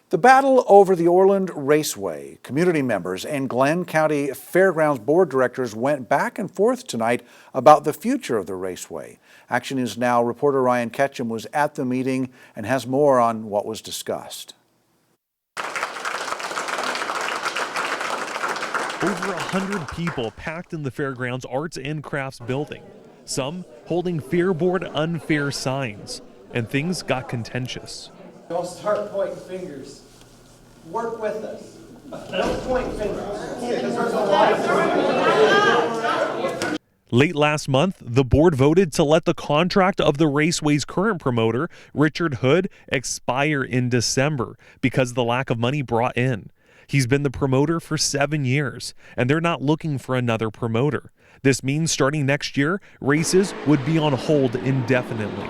The battle over the Orland Raceway. Community members and Glenn County Fairgrounds board directors went back and forth tonight about the future of the Raceway. Action News Now reporter Ryan Ketchum was at the meeting and has more on what was discussed. Over 100 people packed in the Fairgrounds Arts and Crafts building, some holding Fair Board unfair signs, and things got contentious. Don't start pointing fingers. Work with us. Don't point fingers. Late last month, the board voted to let the contract of the Raceway's current promoter, Richard Hood, expire in December because of the lack of money brought in. He's been the promoter for 7 years, and they're not looking for another promoter. This means starting next year, races would be on hold indefinitely.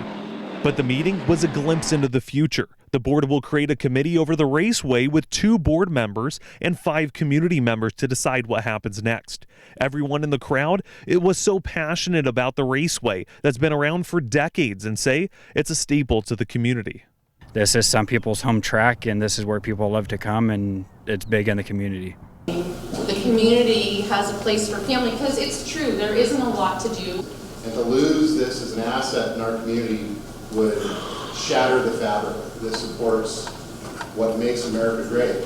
But the meeting was a glimpse into the future. The board will create a committee over the Raceway with 2 board members and 5 community members to decide what happens next. Everyone in the crowd, it was so passionate about the Raceway that's been around for decades and say it's a staple to the community. This is some people's home track, and this is where people love to come, and it's big in the community. The community has a place for family because it's true, there isn't a lot to do. And to lose this as an asset in our community would shatter the fabric that supports what makes America great.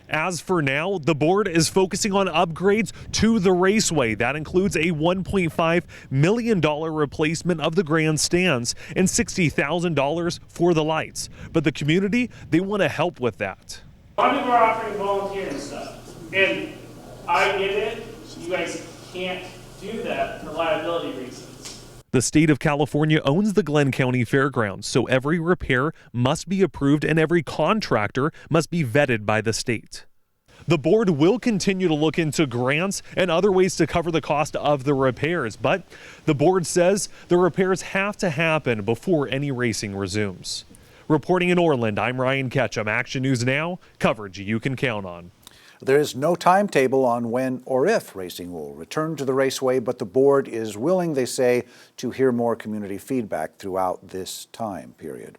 As for now, the board is focusing on upgrades to the Raceway. That includes a $1.5 million replacement of the grandstands and $60,000 for the lights. But the community, they want to help with that. A lot of people are offering volunteer and stuff, and I get it. You guys can't do that for liability reasons. The state of California owns the Glenn County Fairgrounds, so every repair must be approved and every contractor must be vetted by the state. The board will continue to look into grants and other ways to cover the cost of the repairs, but the board says the repairs have to happen before any racing resumes. Reporting in Orland, I'm Ryan Ketchum. Action News Now, coverage you can count on. There is no timetable on when or if racing will return to the Raceway, but the board is willing, they say, to hear more community feedback throughout this time period.